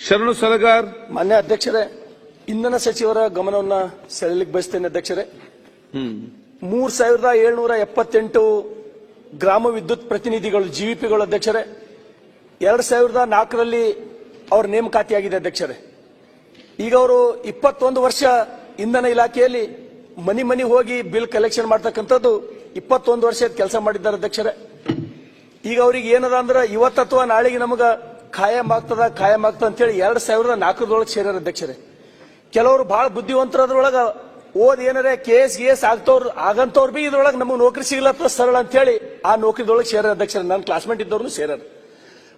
ಶರಣು ಸಲಗಾರ್. ಮಾನ್ಯ ಅಧ್ಯಕ್ಷರೇ, ಇಂಧನ ಸಚಿವರ ಗಮನವನ್ನ ಸೆಳೆಯಲಿಕ್ಕೆ ಬಯಸ್ತೇನೆ ಅಧ್ಯಕ್ಷರೇ. 3778 ಗ್ರಾಮ ವಿದ್ಯುತ್ ಪ್ರತಿನಿಧಿಗಳು ಜಿವಿಪಿಗಳು ಅಧ್ಯಕ್ಷರೇ 2004ರಲ್ಲಿ ಅವರ ನೇಮಕಾತಿಯಾಗಿದೆ ಅಧ್ಯಕ್ಷರೇ. ಈಗ ಅವರು 21 ವರ್ಷ ಇಂಧನ ಇಲಾಖೆಯಲ್ಲಿ ಮನಿ ಹೋಗಿ ಬಿಲ್ ಕಲೆಕ್ಷನ್ ಮಾಡ್ತಕ್ಕಂಥದ್ದು 21 ವರ್ಷ ಕೆಲಸ ಮಾಡಿದ್ದಾರೆ ಅಧ್ಯಕ್ಷರೇ. ಈಗ ಅವ್ರಿಗೆ ಏನದ ಅಂದ್ರೆ ಇವತ್ತು ಅಥವಾ ನಾಳೆಗೆ ನಮಗ ಖಾಯಂ ಆಗ್ತದ ಅಂತ ಹೇಳಿ 2004 ಸೇರ್ಯಾರ ಅಧ್ಯಕ್ಷರೇ. ಕೆಲವರು ಬಹಳ ಬುದ್ಧಿವಂತರದ್ರೊಳಗ ಓದ್ ಏನಾರೆ KS ಆಗಂತವ್ರು ಬಿ ಇದ್ರೊಳಗೆ ನಮಗೆ ನೌಕರಿ ಸಿಗ್ಲತ್ತ ಸರಳ ಅಂತ ಹೇಳಿ ಆ ನೌಕರಿದೊಳಗೆ ಸೇರ ಅಧ್ಯಕ್ಷರೇ. ನನ್ನ ಕ್ಲಾಸ್ಮೇಟ್ ಇದ್ದವ್ರು ಸೇರಾರ.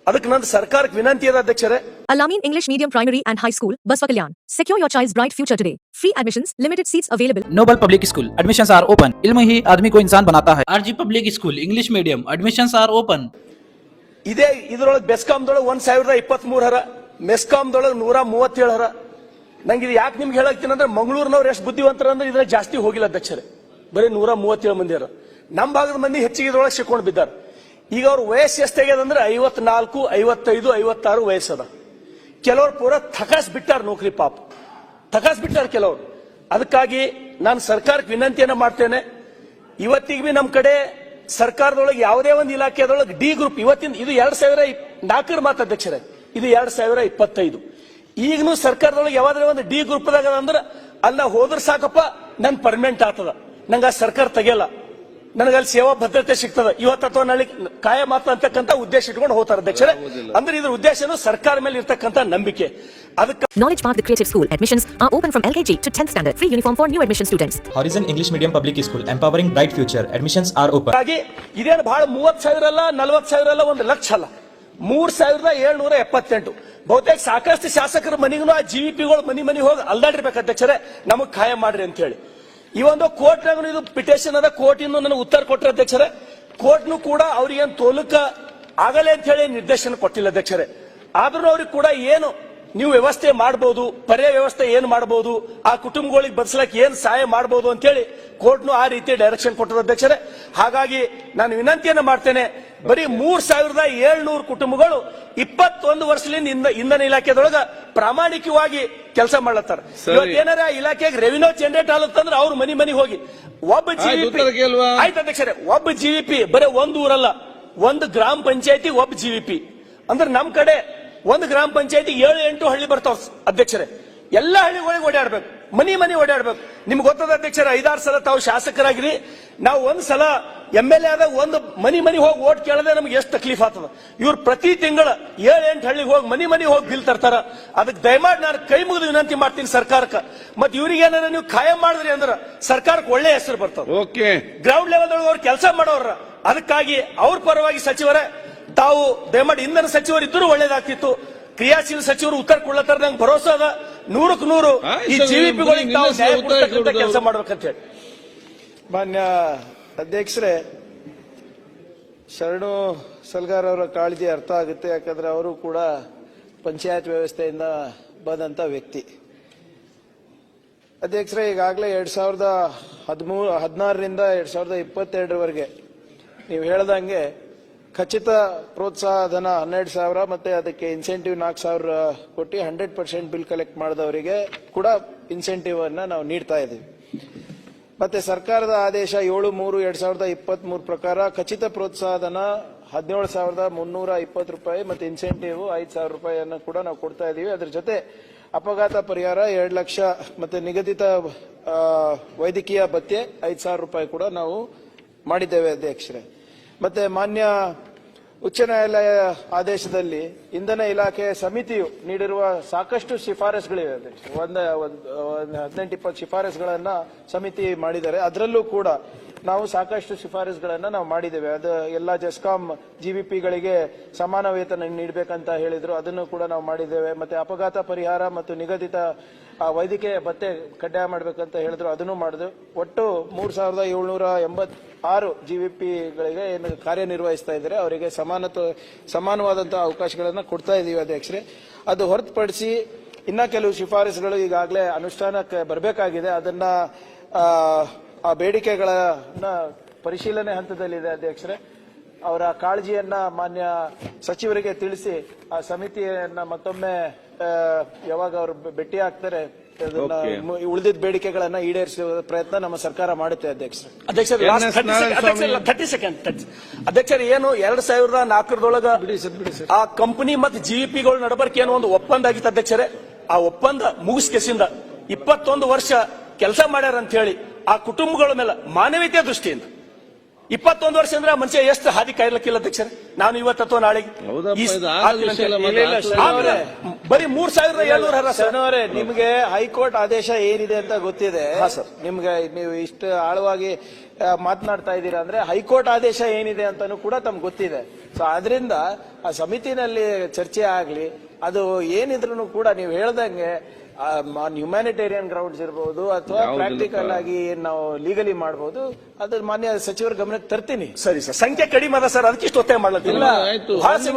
ಅದಕ್ಕೆ ನನ್ನ ಸರ್ಕಾರಕ್ಕೆ ವಿನಂತಿ ಇದೆ ಅಧ್ಯಕ್ಷರೇ. Al-Amin English Medium Primary and High School, Baswa Kalyan. Secure your child's bright future today. Free admissions, limited seats available. Noble Public School, admissions are open. इल्म ही आदमी को इंसान बनाता है. RG Public School, English Medium, admissions are open. ಇದೇ ಇದ್ರೊಳಗೆ ಬೆಸ್ಕಾಂದೊಳಗೆ 1023 ಹರ, ಮೆಸ್ಕಾಂದೊಳಗೆ 137 ಹರ. ನಂಗೆ ಇದು ಯಾಕೆ ನಿಮ್ಗೆ ಹೇಳಕ್ತೀನಿ ಅಂದ್ರೆ ಮಂಗಳೂರಿನವ್ರು ಎಷ್ಟು ಬುದ್ಧಿವಂತರ ಅಂದ್ರೆ ಇದ್ರಲ್ಲಿ ಜಾಸ್ತಿ ಹೋಗಿಲ್ಲ ಅಧ್ಯಕ್ಷರೇ. ಬರೀ 137 ಮಂದಿ ಹರ. ನಮ್ಮ ಭಾಗದ ಮಂದಿ ಹೆಚ್ಚಿಗೆ ಇದ್ರೊಳಗೆ ಸಿಕ್ಕೊಂಡು ಬಿದ್ದಾರೆ. ಈಗ ಅವ್ರ ವಯಸ್ಸು ಎಷ್ಟಾಗ್ಯದಂದ್ರೆ 54, 55, 56 ವಯಸ್ಸದ. ಕೆಲವರು ಪೂರ ಥಕಾಸ್ ಬಿಟ್ಟಾರ ನೌಕರಿ, ಪಾಪ ಥಕಾಸ್ ಬಿಟ್ಟಾರ ಕೆಲವರು. ಅದಕ್ಕಾಗಿ ನಾನು ಸರ್ಕಾರಕ್ಕೆ ವಿನಂತಿಯನ್ನ ಮಾಡ್ತೇನೆ. ಇವತ್ತಿಗೆ ಬಿ ನಮ್ಮ ಕಡೆ ಸರ್ಕಾರದೊಳಗೆ ಯಾವುದೇ ಒಂದು ಇಲಾಖೆದೊಳಗೆ ಡಿ ಗ್ರೂಪ್ ಇವತ್ತಿನ ಇದು 2004 ಮಾತು ಅಧ್ಯಕ್ಷರೇ, ಇದು 2025. ಈಗನೂ ಸರ್ಕಾರದೊಳಗೆ ಯಾವ್ದಾರ ಒಂದು ಡಿ ಗ್ರೂಪ್ ದಾಗ ಅಂದ್ರೆ ಅಲ್ಲ ಹೋದ್ರ ಸಾಕಪ್ಪ ನನ್ ಪರ್ಮನೆಂಟ್ ಆಗ್ತದ, ನಂಗ ಆ ಸರ್ಕಾರ ತೆಗಿಯಲ್ಲ, ನನಗಲ್ಲಿ ಸೇವಾ ಭದ್ರತೆ ಸಿಗ್ತದ ಇವತ್ತು ಅಥವಾ ನಾಳೆ ಕಾಯಂ ಅಂತಕ್ಕಂಥ ಉದ್ದೇಶ ಇಟ್ಕೊಂಡು ಹೋಗ್ತಾರೆ ಅಧ್ಯಕ್ಷರೇ. ಅಂದ್ರೆ ಇದ್ರ ಉದ್ದೇಶನು ಸರ್ಕಾರ ಮೇಲೆ ಇರ್ತಕ್ಕಂಥ ನಂಬಿಕೆ. ಅದಕ್ಕೆ Knowledge Park, the Creative School. Admissions are open from LKG to 10th standard. Free uniform for new admission students. Horizon English Medium Public School, empowering bright future. Admissions are open. ಹಾಗಾಗಿ ಇದೇನು ಬಹಳ 30,000 ಅಲ್ಲ, 40,000 ಅಲ್ಲ, 1 ಲಕ್ಷ ಅಲ್ಲ, 3778. ಬಹುತೇಕ ಸಾಕಷ್ಟು ಶಾಸಕರ ಮನೆಗೂ ಆ ಜಿವಿಪಿಗಳು ಮನಿ ಹೋಗಿ ಅಲ್ದಾಡಿರ್ಬೇಕು ಅಧ್ಯಕ್ಷರೇ, ನಮಗ್ ಖಾಯಂ ಮಾಡ್ರಿ ಅಂತ ಹೇಳಿ. ಈ ಒಂದು ಕೋರ್ಟ್ನಾಗ ಇದು ಪಿಟಿಷನ್ ಅದ, ಕೋರ್ಟ್ ಇಂದ ನನಗೆ ಉತ್ತರ ಕೊಟ್ಟರೆ ಅಧ್ಯಕ್ಷರೇ. ಕೋರ್ಟ್ನು ಕೂಡ ಅವ್ರಿಗೇನು ತೋಲಕ ಆಗಲೇ ಅಂತ ಹೇಳಿ ನಿರ್ದೇಶನ ಕೊಟ್ಟಿಲ್ಲ ಅಧ್ಯಕ್ಷರೇ. ಆದ್ರೂ ಅವ್ರಿಗೆ ಕೂಡ ಏನು ನೀವು ವ್ಯವಸ್ಥೆ ಮಾಡಬಹುದು, ಪರ್ಯಾಯ ವ್ಯವಸ್ಥೆ ಏನ್ ಮಾಡಬಹುದು, ಆ ಕುಟುಂಬಗಳಿಗೆ ಬದಲಾಕ್ ಏನ್ ಸಹಾಯ ಮಾಡಬಹುದು ಅಂತ ಹೇಳಿ ಕೋರ್ಟ್ನು ಆ ರೀತಿ ಡೈರೆಕ್ಷನ್ ಕೊಟ್ಟದ ಅಧ್ಯಕ್ಷರೇ. ಹಾಗಾಗಿ ನಾನು ವಿನಂತಿಯನ್ನ ಮಾಡ್ತೇನೆ, ಬರೀ 3700 ಕುಟುಂಬಗಳು 21 ವರ್ಷದಿಂದ ಇಂಧನ ಇಲಾಖೆದೊಳಗ ಪ್ರಾಮಾಣಿಕವಾಗಿ ಕೆಲಸ ಮಾಡ್ಲತ್ತಾರ. ಏನಾರ ಇಲಾಖೆಗೆ ರೆವಿನ್ಯೂ ಜನರೇಟ್ ಆಲತ್ತಂದ್ರೆ ಅವ್ರು ಮನಿ ಹೋಗಿ ಒಬ್ಬ ಜಿವಿಪಿ ಆಯ್ತು ಅಧ್ಯಕ್ಷರೇ, ಒಬ್ಬ ಜಿವಿಪಿ ಬರೀ ಒಂದು ಊರಲ್ಲ, ಒಂದು ಗ್ರಾಮ ಪಂಚಾಯತಿ ಒಬ್ಬ ಜಿವಿಪಿ ಅಂದ್ರೆ ನಮ್ ಕಡೆ ಒಂದು ಗ್ರಾಮ ಪಂಚಾಯತಿ 7-8 ಹಳ್ಳಿ ಬರ್ತಾವ ಅಧ್ಯಕ್ಷರೇ. ಎಲ್ಲ ಹಳ್ಳಿಗಳಿಗೆ ಓಡಾಡ್ಬೇಕು, ಮನಿ ಓಡಾಡ್ಬೇಕು. ನಿಮ್ಗೆ ಗೊತ್ತದ ಅಧ್ಯಕ್ಷರೇ, 5-6 ಸಲ ತಾವು ಶಾಸಕರಾಗಿರಿ, ನಾವು ಒಂದ್ ಸಲ MLA ಆದಾಗ ಒಂದು ಮನಿ ಹೋಗಿ ಓಟ್ ಕೇಳದೆ ನಮ್ಗೆ ಎಷ್ಟು ತಕ್ಲೀಫ್ ಆಗ್ತದ. ಇವ್ರು ಪ್ರತಿ ತಿಂಗಳ 7-8 ಹಳ್ಳಿಗೆ ಹೋಗಿ ಮನಿ ಹೋಗಿ ಬಿಲ್ ತರ್ತಾರ. ಅದಕ್ಕೆ ದಯಮಾಡಿ ನಾನು ಕೈ ಮುಗಿದು ವಿನಂತಿ ಮಾಡ್ತೀನಿ ಸರ್ಕಾರಕ್ಕೆ. ಮತ್ತೆ ಇವ್ರಿಗೆ ಏನಾರ ನೀವು ಖಾಯಂ ಮಾಡಿದ್ರಿ ಅಂದ್ರೆ ಸರ್ಕಾರಕ್ಕೆ ಒಳ್ಳೆ ಹೆಸರು ಬರ್ತದೆ, ಗ್ರೌಂಡ್ ಲೆವೆಲ್ ಒಳಗೆ ಅವ್ರು ಕೆಲಸ ಮಾಡೋರ. ಅದಕ್ಕಾಗಿ ಅವ್ರ ಪರವಾಗಿ ಸಚಿವರೇ ತಾವು ದಯಮಾಡಿ ಇಂಧನ ಸಚಿವರು ಇದ್ರೂ ಒಳ್ಳೇದಾಗ್ತಿತ್ತು. ಕ್ರಿಯಾಶೀಲ ಸಚಿವರು ಉತ್ತರ ಕೊಡ್ಲತ್ತಾರ, ನಂಗೆ ಭರೋಸೆ ಅದ 100ಕ್ಕೆ 100 ಈ ಜಿವಿಪಿಗಳಿಗೆ ತಾವು ನ್ಯಾಯ ಕೊಡ್ತಕ್ಕಂಥ ಕೆಲಸ ಮಾಡ್ಬೇಕಂತ ಹೇಳಿ. ಮಾನ್ಯ ಅಧ್ಯಕ್ಷರೇ, ಶರಣು ಸಲ್ಗಾರ್ ಅವರ ಕಾಳಜಿ ಅರ್ಥ ಆಗುತ್ತೆ. ಯಾಕಂದ್ರೆ ಅವರು ಕೂಡ ಪಂಚಾಯತ್ ವ್ಯವಸ್ಥೆಯಿಂದ ಬಂದಂತ ವ್ಯಕ್ತಿ. ಅಧ್ಯಕ್ಷರೇ, ಈಗಾಗಲೇ 2016ರಿಂದ 2022ರವರೆಗೆ ನೀವು ಹೇಳ್ದಂಗೆ ಖಚಿತ ಪ್ರೋತ್ಸಾಹ ಧನ 12,000 ಮತ್ತೆ ಅದಕ್ಕೆ ಇನ್ಸೆಂಟಿವ್ 4,000 ಕೊಟ್ಟು 100% ಬಿಲ್ ಕಲೆಕ್ಟ್ ಮಾಡಿದವರಿಗೆ ಕೂಡ ಇನ್ಸೆಂಟಿವ್ ಅನ್ನ ನಾವು ನೀಡ್ತಾ ಇದ್ದೀವಿ. ಮತ್ತೆ ಸರ್ಕಾರದ ಆದೇಶ 7/3/2023 ಪ್ರಕಾರ ಖಚಿತ ಪ್ರೋತ್ಸಾಹ ಧನ 17,320 ರೂಪಾಯಿ ಮತ್ತೆ ಇನ್ಸೆಂಟಿವ್ 5,000 ರೂಪಾಯಿಯನ್ನು ಕೂಡ ನಾವು ಕೊಡ್ತಾ ಇದ್ದೀವಿ. ಅದ್ರ ಜೊತೆ ಅಪಘಾತ ಪರಿಹಾರ 2 ಲಕ್ಷ ಮತ್ತೆ ನಿಗದಿತ ವೈದ್ಯಕೀಯ ಭತ್ಯೆ 5,000 ರೂಪಾಯಿ ಕೂಡ ನಾವು ಮಾಡಿದ್ದೇವೆ ಅಧ್ಯಕ್ಷರೇ. ಮತ್ತೆ ಮಾನ್ಯ ಉಚ್ಚ ನ್ಯಾಯಾಲಯ ಆದೇಶದಲ್ಲಿ ಇಂಧನ ಇಲಾಖೆ ಸಮಿತಿಯು ನೀಡಿರುವ ಸಾಕಷ್ಟು ಶಿಫಾರಸುಗಳಿವೆ ಅಧ್ಯಕ್ಷ. 18-20 ಶಿಫಾರಸುಗಳನ್ನ ಸಮಿತಿ ಮಾಡಿದ್ದಾರೆ. ಅದರಲ್ಲೂ ಕೂಡ ನಾವು ಸಾಕಷ್ಟು ಶಿಫಾರಸುಗಳನ್ನ ನಾವು ಮಾಡಿದ್ದೇವೆ. ಅದು ಎಲ್ಲ ಜೆಸ್ಕಾಂ ಜಿವಿಪಿಗಳಿಗೆ ಸಮಾನ ವೇತನ ನೀಡಬೇಕಂತ ಹೇಳಿದ್ರು, ಅದನ್ನು ಕೂಡ ನಾವು ಮಾಡಿದ್ದೇವೆ. ಮತ್ತೆ ಅಪಘಾತ ಪರಿಹಾರ ಮತ್ತು ನಿಗದಿತ ವೈದ್ಯಕೀಯ ಭತ್ಯೆ ಕಡ್ಡಾಯ ಮಾಡಬೇಕಂತ ಹೇಳಿದ್ರು, ಅದನ್ನು ಮಾಡಿದ್ವಿ. ಒಟ್ಟು 3,786 ಜಿವಿಪಿಗಳಿಗೆ ಏನು ಕಾರ್ಯನಿರ್ವಹಿಸ್ತಾ ಇದ್ದಾರೆ ಅವರಿಗೆ ಸಮಾನವಾದಂತಹ ಅವಕಾಶಗಳನ್ನು ಕೊಡ್ತಾ ಇದ್ದೀವಿ ಅಧ್ಯಕ್ಷರೇ. ಅದು ಹೊರತುಪಡಿಸಿ ಇನ್ನ ಕೆಲವು ಶಿಫಾರಸುಗಳು ಈಗಾಗಲೇ ಅನುಷ್ಠಾನಕ್ಕೆ ಬರಬೇಕಾಗಿದೆ. ಅದನ್ನ ಆ ಬೇಡಿಕೆಗಳನ್ನ ಪರಿಶೀಲನೆ ಹಂತದಲ್ಲಿದೆ ಅಧ್ಯಕ್ಷರೇ. ಅವರ ಕಾಳಜಿಯನ್ನ ಮಾನ್ಯ ಸಚಿವರಿಗೆ ತಿಳಿಸಿ ಆ ಸಮಿತಿಯನ್ನ ಮತ್ತೊಮ್ಮೆ ಯಾವಾಗ ಅವರು ಭೇಟಿ ಆಗ್ತಾರೆ ಉಳಿದಿದ್ದ ಬೇಡಿಕೆಗಳನ್ನ ಈಡೇರಿಸುವ ಪ್ರಯತ್ನ ನಮ್ಮ ಸರ್ಕಾರ ಮಾಡುತ್ತೆ ಅಧ್ಯಕ್ಷರು. ಅಧ್ಯಕ್ಷರು 30 ಸೆಕೆಂಡ್ ಅಧ್ಯಕ್ಷರು ಏನು 2004 ಆ ಕಂಪನಿ ಮತ್ತು ಜಿಇಪಿಗಳ ನಡಬರ್ಕೆ ಏನೋ ಒಂದು ಒಪ್ಪಂದ ಆಗಿತ್ತು ಅಧ್ಯಕ್ಷರೇ. ಆ ಒಪ್ಪಂದ ಮುಗಿಸ್ಕೆಸಿಂದ 21 ವರ್ಷ ಕೆಲಸ ಮಾಡ್ಯಾರ ಅಂತ ಹೇಳಿ ಆ ಕುಟುಂಬಗಳ ಮೇಲೆ ಮಾನವೀಯತೆಯ ದೃಷ್ಟಿಯಿಂದ 21 ವರ್ಷ ಅಂದ್ರೆ ಆ ಮನುಷ್ಯ ಎಷ್ಟು ಹಾದಿ ಕಾಯ್ಲಕ್ಕಿಲ್ಲ ಅಧ್ಯಕ್ಷರೇ. ನಾನು ಇವತ್ತು ಅಥವಾ ನಾಳೆಗೆ ಬರೀ 3700 ನಿಮ್ಗೆ ಹೈಕೋರ್ಟ್ ಆದೇಶ ಏನಿದೆ ಅಂತ ಗೊತ್ತಿದೆ. ನಿಮ್ಗೆ ನೀವು ಇಷ್ಟು ಆಳವಾಗಿ ಮಾತನಾಡ್ತಾ ಇದ್ದೀರಾ ಅಂದ್ರೆ ಹೈಕೋರ್ಟ್ ಆದೇಶ ಏನಿದೆ ಅಂತಾನು ಕೂಡ ತಮ್ಗೆ ಗೊತ್ತಿದೆ. ಸೊ ಆದ್ರಿಂದ ಆ ಸಮಿತಿನಲ್ಲಿ ಚರ್ಚೆ ಆಗ್ಲಿ, ಅದು ಏನಿದ್ರು ಕೂಡ ನೀವು ಹೇಳ್ದಂಗೆ ಹ್ಯುಮ್ಯಾನಿಟೇರಿಯನ್ ಗ್ರೌಂಡ್ಸ್ ಇರಬಹುದು ಅಥವಾ ಪ್ರಾಕ್ಟಿಕಲ್ ಆಗಿ ಏನ್ ನಾವು ಲೀಗಲಿ ಮಾಡಬಹುದು, ಅದ್ರ ಮಾನ್ಯ ಸಚಿವರ ಗಮನಕ್ಕೆ ತರ್ತೀನಿ. ಸರಿ ಸರ್, ಸಂಖ್ಯೆ ಕಡಿಮೆ ಅದ ಸರ್, ಅದಕ್ಕೆ ಇಷ್ಟು ಒತ್ತಾಯ ಮಾಡಲಿಲ್ಲ.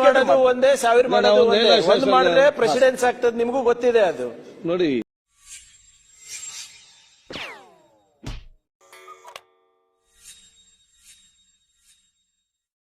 ಮಾಡೋದು ಒಂದೇ, 1000 ಮಾಡೋದು ಒಂದೇ. ಒಂದು ಮಾಡಿದ್ರೆ ಪ್ರೆಸಿಡೆನ್ಸ್ ಆಗ್ತದೆ, ನಿಮಗೂ ಗೊತ್ತಿದೆ ಅದು ನೋಡಿ.